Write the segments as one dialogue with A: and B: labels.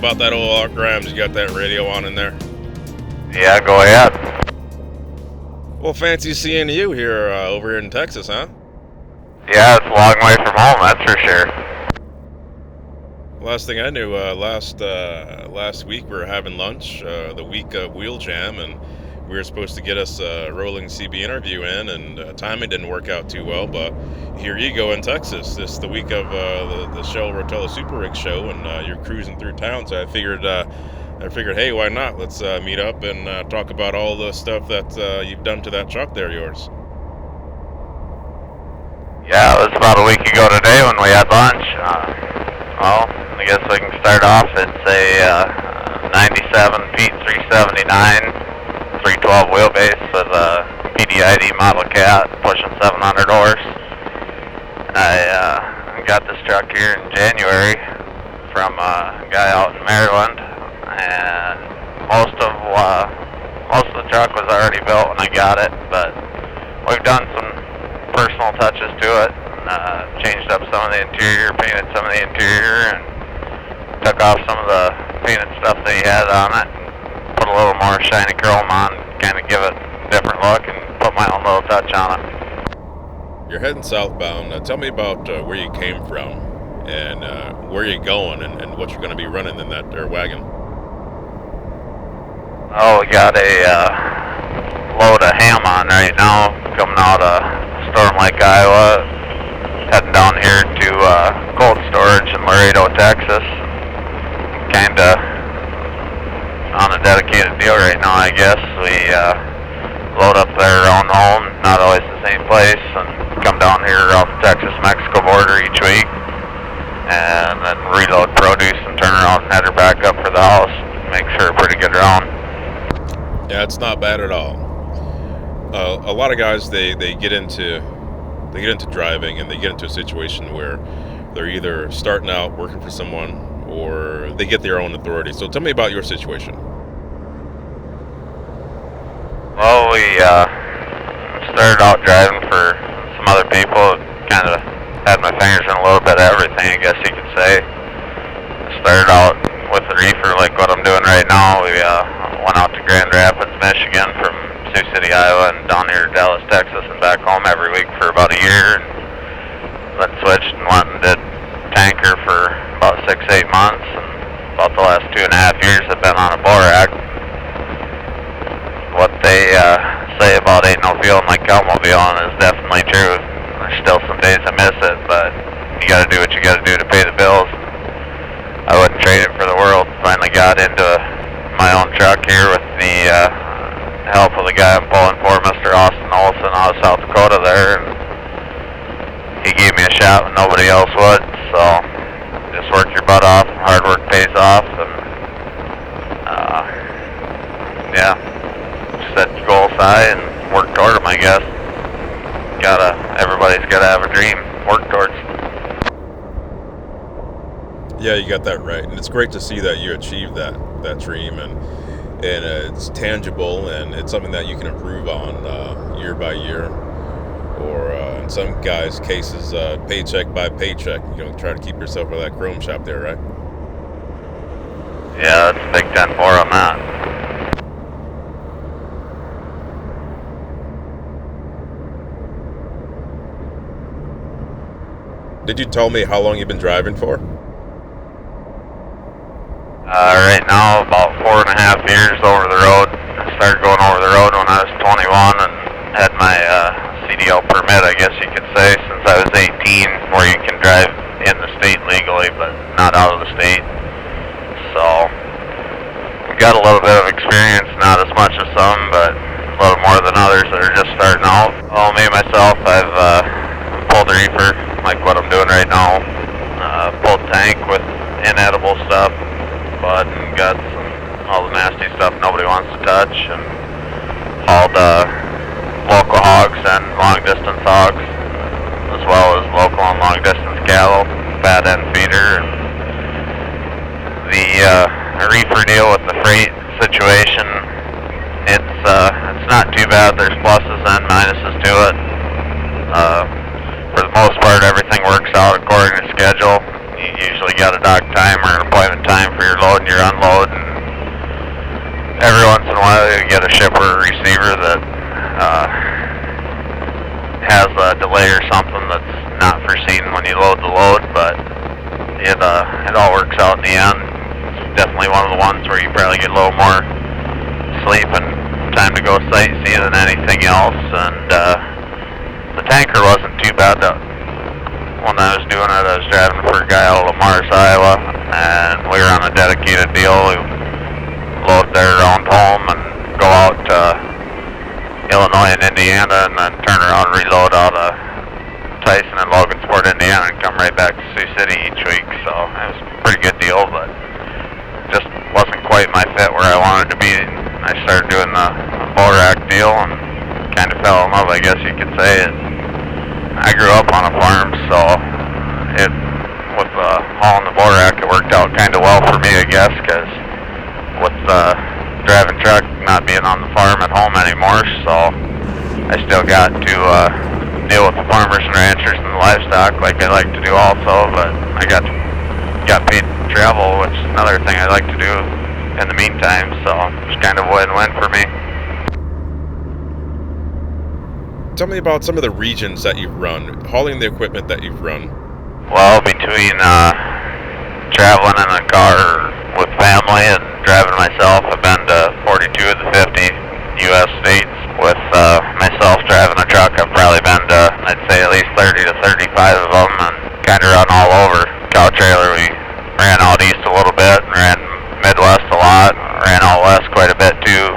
A: about that old Grimes? You got that radio on in there?
B: Yeah, go ahead.
A: Well, fancy seeing you here over here in Texas, huh?
B: Yeah, it's a long way from home, that's for sure.
A: Last thing I knew, last week we were having lunch, the week of Wheel Jam, and we were supposed to get us a rolling CB interview in, and timing didn't work out too well, but here you go in Texas. This is the week of the Shell Rotella Super Rig show, and you're cruising through town, so I figured, hey, why not? Let's meet up and talk about all the stuff that you've done to that truck there, yours.
B: Yeah, it was about a week ago today when we had lunch. Well, I guess we can start off. It's a 97 Pete 379, 312 wheelbase with a PDID model cat pushing 700 horse. I got this truck here in January from a guy out in Maryland, and most of the truck was already built when I got it, but we've done some personal touches to it. Changed up some of the interior, painted some of the interior, and took off some of the painted stuff that he had on it, and put a little more shiny chrome on, kind of give it a different look, and put my own little touch on it.
A: You're heading southbound. Tell me about where you came from and where you're going and what you're going to be running in that wagon.
B: Oh, we got a load of ham on right now, coming out of Storm Lake, Iowa, heading down here to cold storage in Laredo, Texas. Kinda on a dedicated deal right now, I guess. We load up there around home, not always the same place, and come down here off the Texas-Mexico border each week, and then reload produce and turn around and head her back up for the house. Make sure a pretty good round.
A: Yeah, it's not bad at all. A lot of guys, they get into driving, and they get into a situation where they're either starting out working for someone or they get their own authority. So tell me about your situation.
B: Well, we started out driving for some other people. Kind of had my fingers in a little bit of everything, I guess you could say. Started out with the reefer like what I'm doing right now. We went out to Grand Rapids, Michigan from Sioux City, Iowa, and down here to Dallas, Texas, and back home every week for about a year. And then switched and went and did tanker for about 6-8 months. And about the last 2.5 years I've been on a Borac. What they say about ain't no feeling like cowmobiling is definitely true. There's still some days I miss it, but you gotta do what you gotta do to pay the bills. I wouldn't trade it for the world. Finally got into my own truck here with the help of the guy I'm pulling for, Mr. Austin Olson out of South Dakota there, and he gave me a shot when nobody else would. So just work your butt off, hard work pays off, and yeah, set your goals high and work toward them, I guess. Everybody's gotta have a dream, work towards.
A: Yeah, you got that right, and it's great to see that you achieved that dream, and it's tangible, and it's something that you can improve on year by year, or in some guys' cases, paycheck by paycheck. You know, try to keep yourself out of that chrome shop there, right?
B: Yeah, that's a big 10-4 on that.
A: Did you tell me how long you've been driving for?
B: Right now, about 4.5 years over the road. I started going over the road when I was 21 and had my CDL permit, I guess you could say, since I was 18, where you can drive in the state legally, but not out of the state. So, I've got a little bit of experience, not as much as some, but a little more than others that are just starting out. Well, me, myself, I've pulled a reefer, like what I'm doing right now. Pulled tank with inedible stuff, blood and guts and all the nasty stuff nobody wants to touch, and hauled local hogs and long distance hogs, as well as local and long distance cattle, fat end feeder. And the reefer deal with the freight situation, it's not too bad. There's pluses and minuses to it. For the most part, everything works out according to schedule. You usually you got a dock time or an appointment time for your load and your unload. And every once in a while you get a shipper or receiver that has a delay or something that's not foreseen when you load the load, but it all works out in the end. It's definitely one of the ones where you probably get a little more sleep and time to go sightsee than anything else. And the tanker wasn't too bad. When I was doing it, I was driving for a guy out of Lamar's, Iowa, and we were on a dedicated deal. We load their own home and go out to Illinois and Indiana, and then turn around and reload out of Tyson and Logansport, Indiana, and come right back to Sioux City each week. So it was a pretty good deal, but just wasn't quite my fit where I wanted to be. I started doing the bull rack deal and kind of fell in love, I guess you could say. I grew up on a farm, so with hauling the bull rack, it worked out kind of well for me, I guess, because with driving truck, not being on the farm at home anymore, so I still got to deal with the farmers and ranchers and the livestock like I like to do also, but I got paid to travel, which is another thing I like to do in the meantime, so it's kind of a win-win for me.
A: Tell me about some of the regions that you've run, hauling the equipment that you've run.
B: Well, between traveling in a car with family and driving myself, I've been to 42 of the 50 U.S. states. With myself driving a truck, I've probably been to, I'd say, at least 30 to 35 of them, and kind of run all over. Cow trailer, we ran out east a little bit, ran Midwest a lot, ran out west quite a bit too.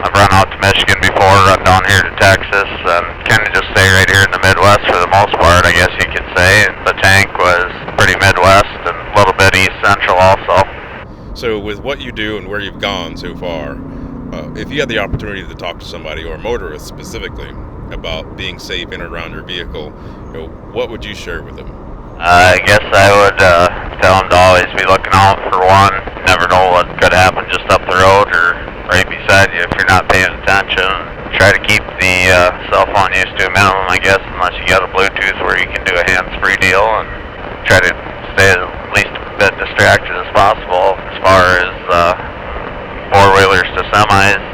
B: I've run out to Michigan before, run down here to Texas, and kind of just stay right here in the Midwest for the most part, I guess you could say. The tank was pretty Midwest and a little bit East Central also.
A: So with what you do and where you've gone so far, if you had the opportunity to talk to somebody, or motorists specifically, about being safe in and around your vehicle, what would you share with them?
B: I guess I would tell them to always be looking out for one. Never know what could happen just up the road or right beside you if you're not paying attention. Try to keep the cell phone use to a minimum, I guess, unless you got a Bluetooth where you can do a hands-free deal, and try to stay at least a bit distracted as possible. As far as four-wheelers to semis,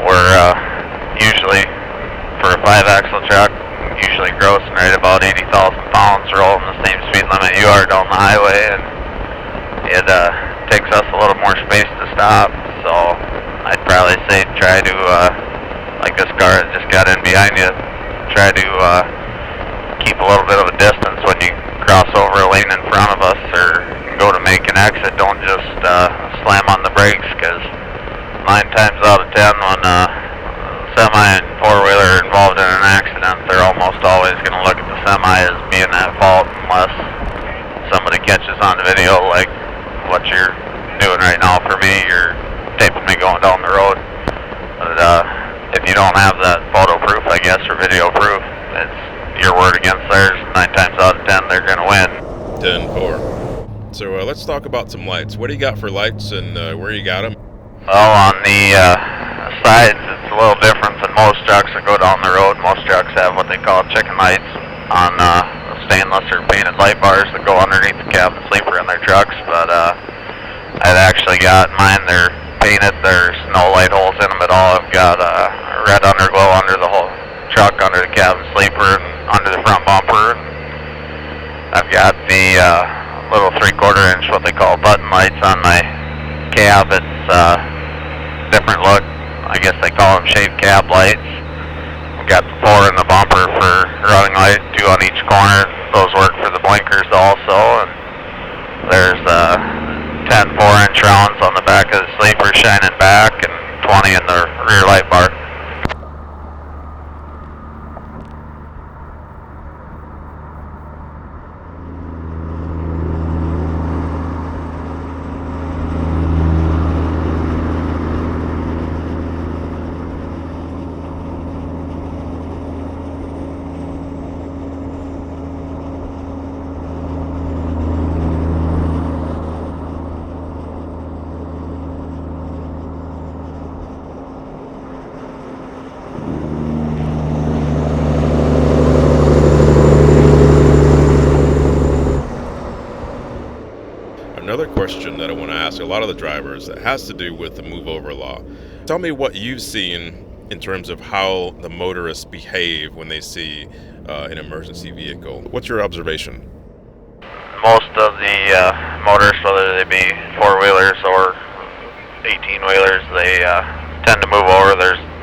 B: we're usually, for a 5-axle truck, usually grossing right about 80,000 pounds, rolling the same speed limit you are down the highway, and it takes us a little more space to stop. So I'd probably say try to, like this car that just got in behind you, try to keep a little bit of a distance when you cross over a lane in front of us or go to make an exit. Don't just slam on the brakes, because 9 times out of 10 when semi and four-wheeler are involved in an accident, they're almost always going to look at the semi as being at fault, unless somebody catches on the video like what you're doing right now for me. You're taping me going down the road. But if you don't have that photo proof, I guess, or video proof, it's your word against theirs. 9 times out of 10, they're going to win.
A: 10-4. So let's talk about some lights. What do you got for lights, and where you got them?
B: Well, on the sides, it's a little different than most trucks that go down the road. Most trucks have what they call chicken lights on stainless or painted light bars that go underneath the cabin sleeper in their trucks. But I've actually got mine, they're painted. There's no light holes in them at all. I've got a red underglow under the whole truck, under the cabin sleeper, and under the front bumper. I've got the little 3/4 inch, what they call button lights on my cab. It's different look. I guess they call them shaved cab lights. We've got the 4 in the bumper for running light, 2 on each corner. Those work for the blinkers also. And there's 10 4-inch rounds on the back of the sleeper shining back, and 20 in the rear light bar.
A: ask a lot of the drivers that has to do with the move over law. Tell me what you've seen in terms of how the motorists behave when they see an emergency vehicle. What's your observation?
B: Most of the motorists, whether they be four-wheelers or 18-wheelers, they tend to move over.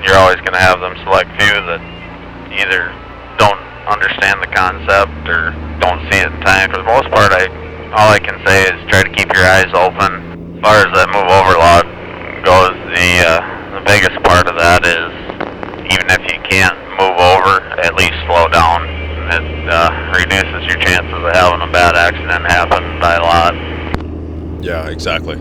B: You're always going to have them select few that either don't understand the concept or don't see it in time. For the most part, all I can say is try to keep your eyes open. As far as that move over law goes, the biggest part of that is even if you can't move over, at least slow down. It reduces your chances of having a bad accident happen by a lot.
A: Yeah, exactly.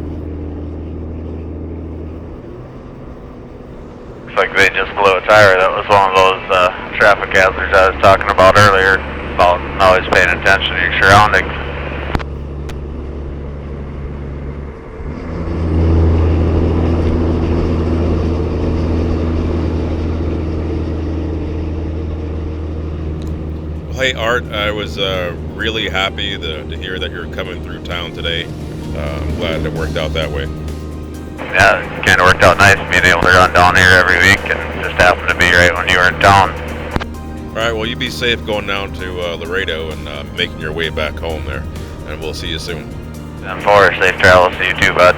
B: Looks like they just blew a tire. That was one of those traffic hazards I was talking about earlier, about always paying attention to your surroundings.
A: Hey Art, I was really happy to hear that you're coming through town today. I'm glad it worked out that way.
B: Yeah, it kind of worked out nice being able to run down here every week and just happened to be right when you were in town.
A: All right, well, you be safe going down to Laredo and making your way back home there, and we'll see you soon.
B: 10-4, safe travels to you too, bud.